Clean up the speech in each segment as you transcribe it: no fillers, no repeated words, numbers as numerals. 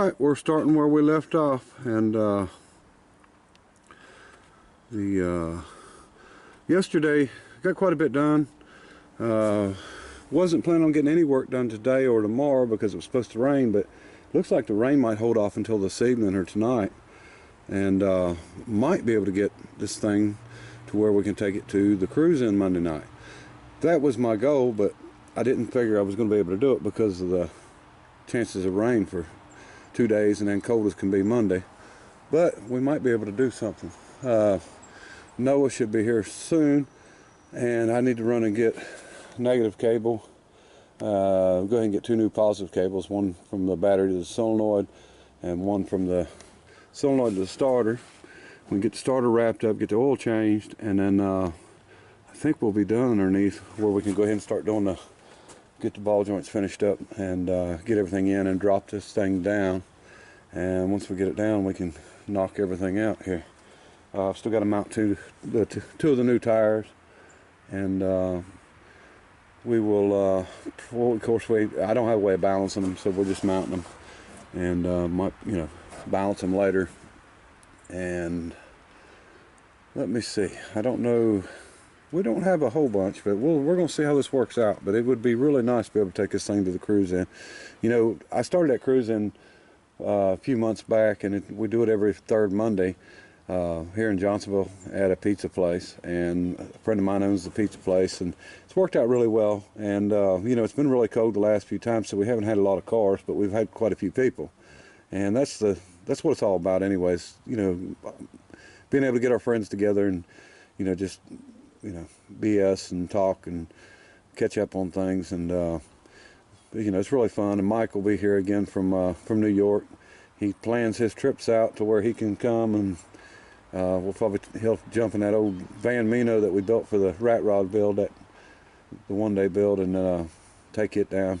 Alright, we're starting where we left off, and yesterday got quite a bit done. Wasn't planning on getting any work done today or tomorrow because it was supposed to rain, but it looks like the rain might hold off until this evening or tonight, and might be able to get this thing to where we can take it to the cruise in Monday night. That was my goal, but I didn't figure I was going to be able to do it because of the chances of rain for 2 days, and then cold as can be Monday. But we might be able to do something. Noah should be here soon, and I need to run and get negative cable. Go ahead and get 2 new positive cables, one from the battery to the solenoid and one from the solenoid to the starter. We can get the starter wrapped up, get the oil changed, and then I think we'll be done underneath where we can go ahead and start doing get the ball joints finished up and get everything in and drop this thing down. And once we get it down, we can knock everything out here. I've still got to mount two of the new tires, and we will well, of course I don't have a way of balancing them, so we're just mounting them, and might balance them later. And let me see, I don't know, we don't have a whole bunch, but we're going to see how this works out. But it would be really nice to be able to take this thing to the cruise in. I started that cruise in a few months back, and we do it every third Monday here in Johnsonville at a pizza place, and a friend of mine owns the pizza place, and it's worked out really well. And it's been really cold the last few times, so we haven't had a lot of cars, but we've had quite a few people, and that's what it's all about anyways. Being able to get our friends together and just BS and talk and catch up on things, and it's really fun. And Mike will be here again from New York. He plans his trips out to where he can come, and he'll jump in that old Van Mino that we built for the rat rod build, the one-day build, and take it down.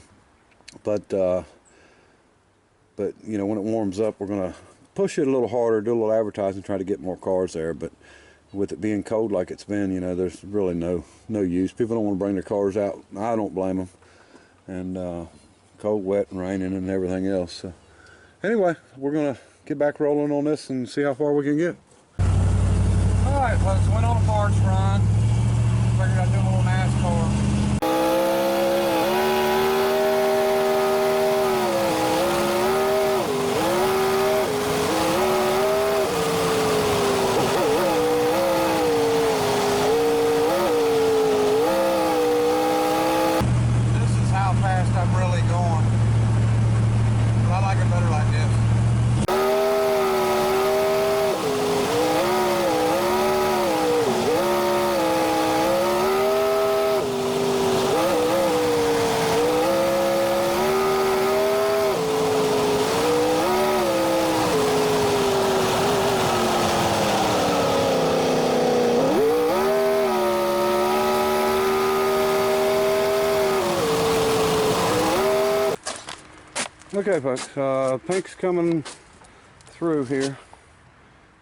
But when it warms up, we're gonna push it a little harder, do a little advertising, try to get more cars there. But with it being cold like it's been, there's really no use. People don't want to bring their cars out. I don't blame them. And cold, wet, and raining, and everything else. So anyway, we're gonna get back rolling on this and see how far we can get. All right, folks, went on a parts run. Figured I'd do a little NASCAR. Okay, folks, pink's coming through here.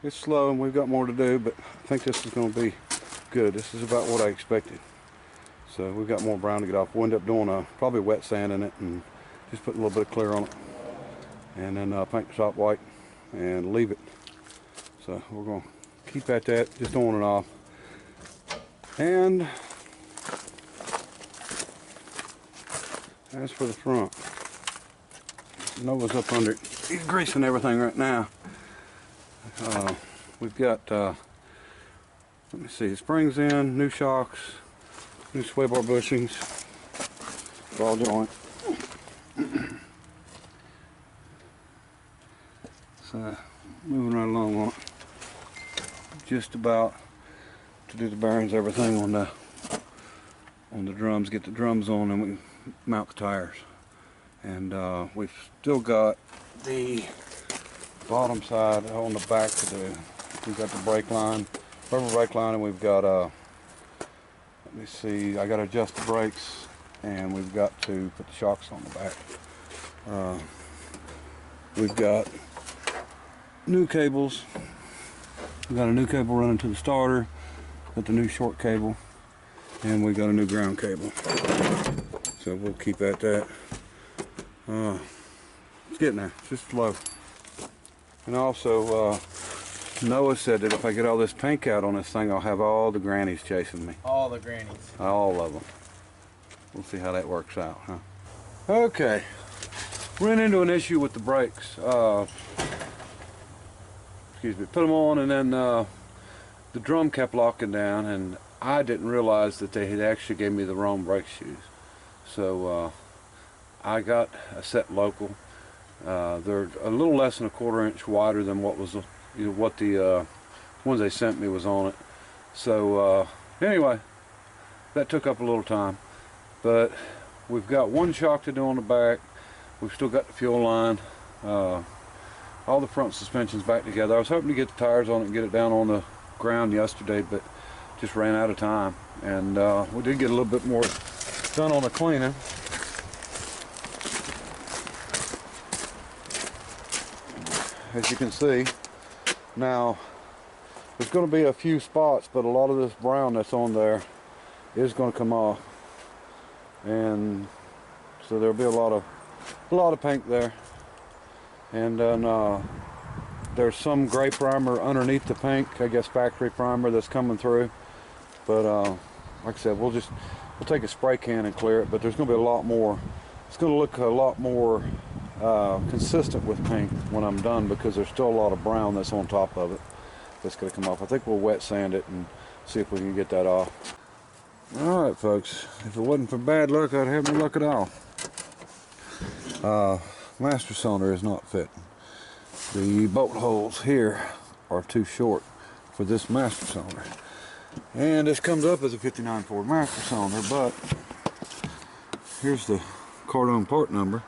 It's slow and we've got more to do, but I think this is going to be good. This is about what I expected. So we've got more brown to get off. We'll end up doing probably wet sand in it and just put a little bit of clear on it. And then paint the top white and leave it. So we're going to keep at that, just on and off. And as for the front, Noah's up under it. He's greasing everything right now. We've got, let me see, springs in, new shocks, new sway bar bushings, ball joint. So, moving right along on it. Just about to do the bearings, everything on the drums, get the drums on, and we mount the tires. And we've still got the bottom side on the back to do. We've got the brake line, rubber brake line, and we've got let me see, I got to adjust the brakes, and we've got to put the shocks on the back. We've got new cables. We've got a new cable running to the starter, got the new short cable, and we've got a new ground cable. So we'll keep at that. It's getting there. It's just slow. And also, Noah said that if I get all this paint out on this thing, I'll have all the grannies chasing me. All the grannies. All of them. We'll see how that works out, huh? Okay. Ran into an issue with the brakes. Excuse me. Put them on, and then the drum kept locking down, and I didn't realize that they had actually gave me the wrong brake shoes. So I got a set local. They're a little less than a 1/4 inch wider than what was what the ones they sent me was on it. So anyway, that took up a little time, but we've got one shock to do on the back. We've still got the fuel line. All the front suspension's back together. I was hoping to get the tires on it and get it down on the ground yesterday, but just ran out of time. And we did get a little bit more done on the cleaning. As you can see, now there's going to be a few spots, but a lot of this brown that's on there is going to come off, and so there'll be a lot of paint there. And then there's some gray primer underneath the paint, I guess factory primer that's coming through. But like I said, we'll take a spray can and clear it. But there's going to be a lot more. It's going to look a lot more consistent with paint when I'm done, because there's still a lot of brown that's on top of it that's going to come off. I think we'll wet sand it and see if we can get that off. All right, folks. If it wasn't for bad luck, I'd have no luck at all. Master cylinder is not fitting. The bolt holes here are too short for this master cylinder. And this comes up as a 59 Ford master cylinder, but here's the cardone part number.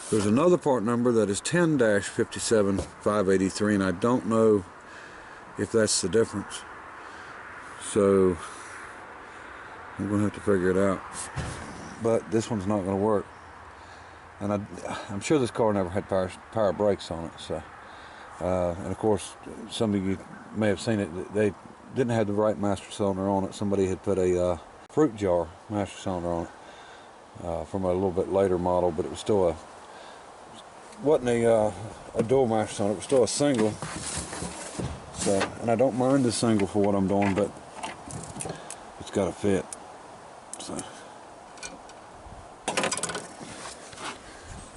There's another part number that is 10-57583, and I don't know if that's the difference. So I'm going to have to figure it out. But this one's not going to work. And I'm sure this car never had power brakes on it. So, and of course, some of you may have seen it. They didn't have the right master cylinder on it. Somebody had put a fruit jar master cylinder on it from a little bit later model, but it was still wasn't a dual master cylinder. It was still a single. So, and I don't mind the single for what I'm doing, but it's got to fit. So.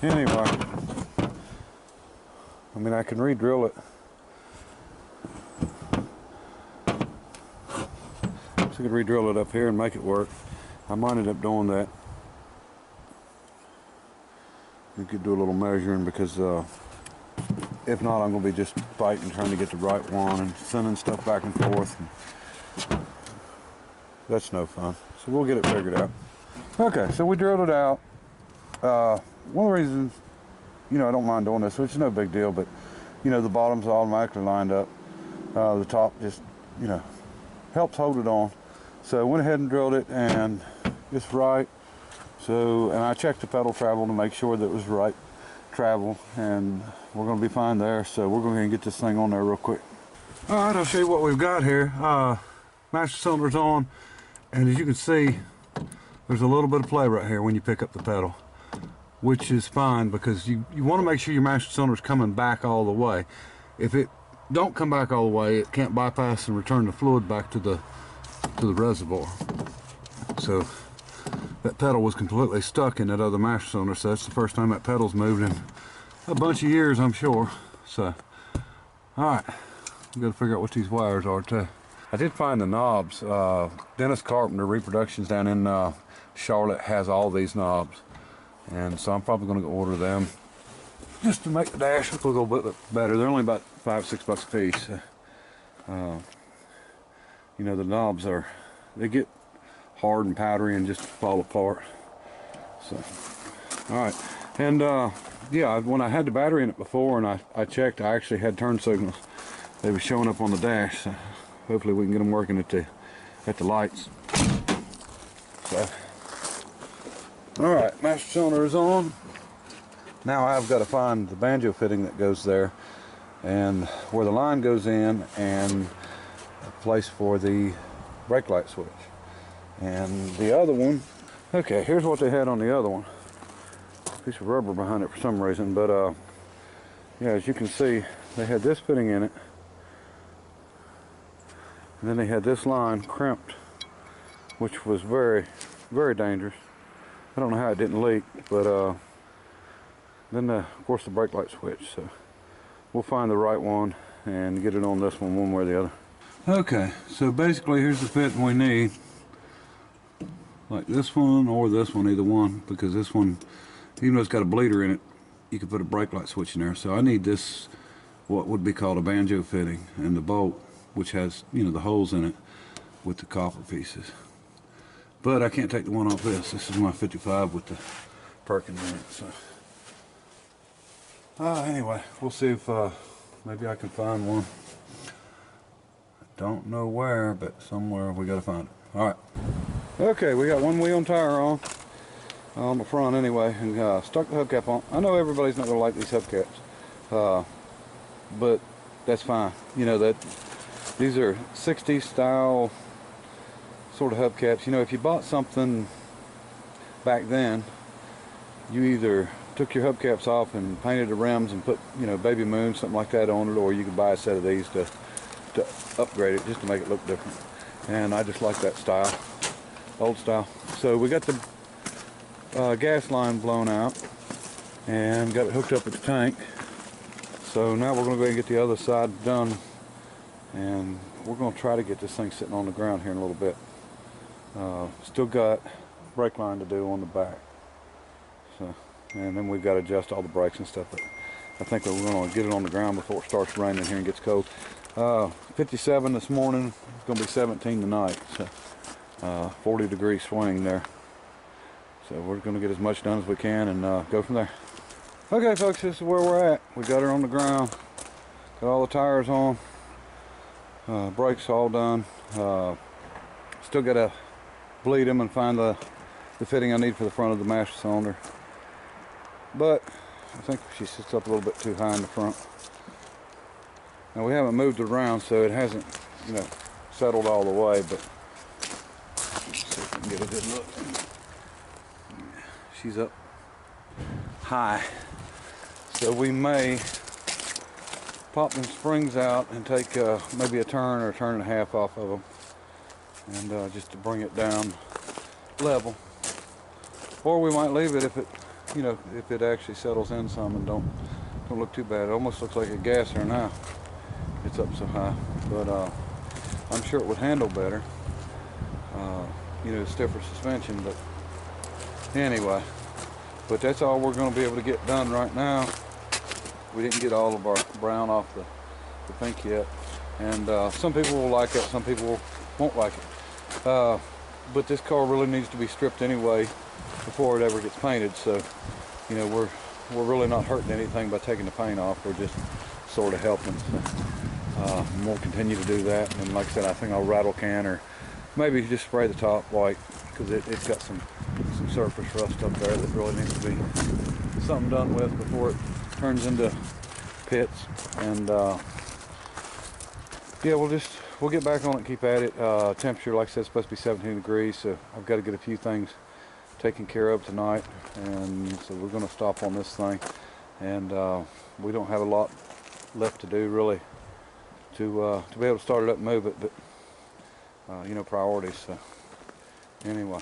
Anyway, I mean, I can re-drill it. So I could re-drill it up here and make it work. I might end up doing that. We could do a little measuring, because if not, I'm going to be just fighting, trying to get the right one and sending stuff back and forth. And that's no fun. So we'll get it figured out. Okay, so we drilled it out. One of the reasons, I don't mind doing this, which is no big deal, but, the bottom's automatically lined up. The top just, helps hold it on. So I went ahead and drilled it, and it's right. So, and I checked the pedal travel to make sure that it was right travel, and we're going to be fine there. So we're going to get this thing on there real quick. All right, I'll show you what we've got here. Master cylinder's on, and as you can see, there's a little bit of play right here when you pick up the pedal, which is fine, because you want to make sure your master cylinder is coming back all the way. If it don't come back all the way, it can't bypass and return the fluid back to the reservoir. So that pedal was completely stuck in that other master cylinder, so that's the first time that pedal's moved in a bunch of years, I'm sure. So, all right, we've got to figure out what these wires are too. I did find the knobs. Dennis Carpenter Reproductions down in Charlotte has all these knobs. And so I'm probably going to go order them just to make the dash look a little bit better. They're only about $5-6 a piece. The knobs they get hard and powdery and just fall apart. So, all right. And yeah, when I had the battery in it before and I checked, I actually had turn signals. They were showing up on the dash. So hopefully we can get them working at the lights. So. Alright, master cylinder is on. Now I've got to find the banjo fitting that goes there, and where the line goes in, and a place for the brake light switch. And the other one, okay, here's what they had on the other one. Piece of rubber behind it for some reason, but yeah, as you can see, they had this fitting in it, and then they had this line crimped, which was very, very dangerous. I don't know how it didn't leak, but then of course the brake light switch. So we'll find the right one and get it on this one way or the other. Okay, so basically here's the fitting we need. Like this one or this one, either one, because this one, even though it's got a bleeder in it, you can put a brake light switch in there. So I need this, what would be called a banjo fitting, and the bolt, which has, you know, the holes in it with the copper pieces. But I can't take the one off this. This is my 55 with the Perkins in it. So anyway, we'll see if maybe I can find one. Don't know where, but somewhere we gotta find it. All right. Okay, we got one wheel and tire on the front anyway, and stuck the hubcap on. I know everybody's not gonna like these hubcaps, but that's fine. You know that these are 60s style sort of hubcaps. You know, if you bought something back then, you either took your hubcaps off and painted the rims and put, you know, baby moon, something like that on it, or you could buy a set of these to upgrade it just to make it look different. And I just like that style, old style. So we got the gas line blown out and got it hooked up at the tank. So now we're going to go ahead and get the other side done, and we're going to try to get this thing sitting on the ground here in a little bit. Still got brake line to do on the back. So, and then we've got to adjust all the brakes and stuff. But I think we're going to get it on the ground before it starts raining here and gets cold. 57 this morning, it's going to be 17 tonight, so 40 degree swing there. So we're going to get as much done as we can and go from there. Okay folks, this is where we're at. We got her on the ground, got all the tires on, brakes all done. Still got to bleed them and find the fitting I need for the front of the master cylinder. But I think she sits up a little bit too high in the front. Now we haven't moved it around, so it hasn't, you know, settled all the way, but let's see if we can get a good look. She's up high. So we may pop them springs out and take maybe a turn or a turn and a half off of them, and just to bring it down level. Or we might leave it if it, you know, if it actually settles in some and don't look too bad. It almost looks like a gasser now. It's up so high, but I'm sure it would handle better. You know, stiffer suspension, but anyway. But that's all we're going to be able to get done right now. We didn't get all of our brown off the pink yet, and some people will like it, some people won't like it. But this car really needs to be stripped anyway before it ever gets painted. So, you know, we're really not hurting anything by taking the paint off. We're just sort of helping. So, we'll continue to do that. And like I said, I think I'll rattle can or maybe just spray the top white, because it's got some surface rust up there that really needs to be something done with before it turns into pits. And yeah, we'll get back on it and keep at it. Temperature, like I said, is supposed to be 17 degrees, so I've got to get a few things taken care of tonight, and so we're going to stop on this thing. And we don't have a lot left to do really to be able to start it up and move it, but you know, priorities. So anyway,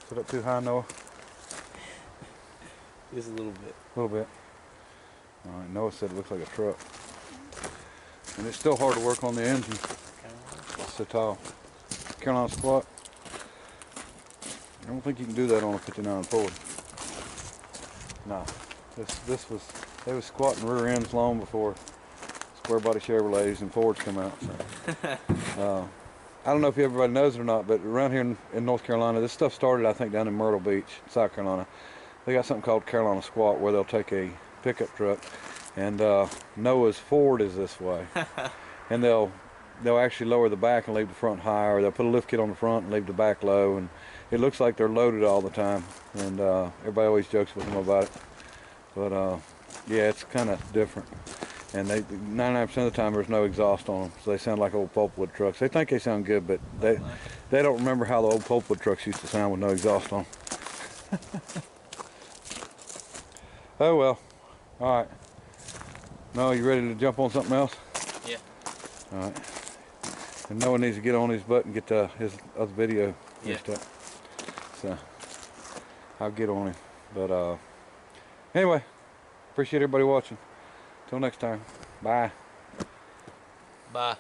is it up too high, Noah? Just a little bit. A little bit. All right, Noah said it looks like a truck. And it's still hard to work on the engine. It's so tall. Carolina squat. I don't think you can do that on a 59 Ford. No. They was squatting rear ends long before square body Chevrolets and Fords come out. So. I don't know if everybody knows it or not, but around here in North Carolina, this stuff started, I think, down in Myrtle Beach, South Carolina. They got something called Carolina squat, where they'll take a pickup truck, and Noah's Ford is this way, and they'll actually lower the back and leave the front high, or they'll put a lift kit on the front and leave the back low, and it looks like they're loaded all the time, and everybody always jokes with them about it. But yeah, it's kind of different. And 99% of the time there's no exhaust on them, so they sound like old pulpwood trucks. They think they sound good, but they don't remember how the old pulpwood trucks used to sound with no exhaust on them. Oh well, All right. No, you ready to jump on something else? Yeah. All right. And Noah needs to get on his butt and get his other video finished up. So I'll get on him. But anyway, appreciate everybody watching. Till next time. Bye. Bye.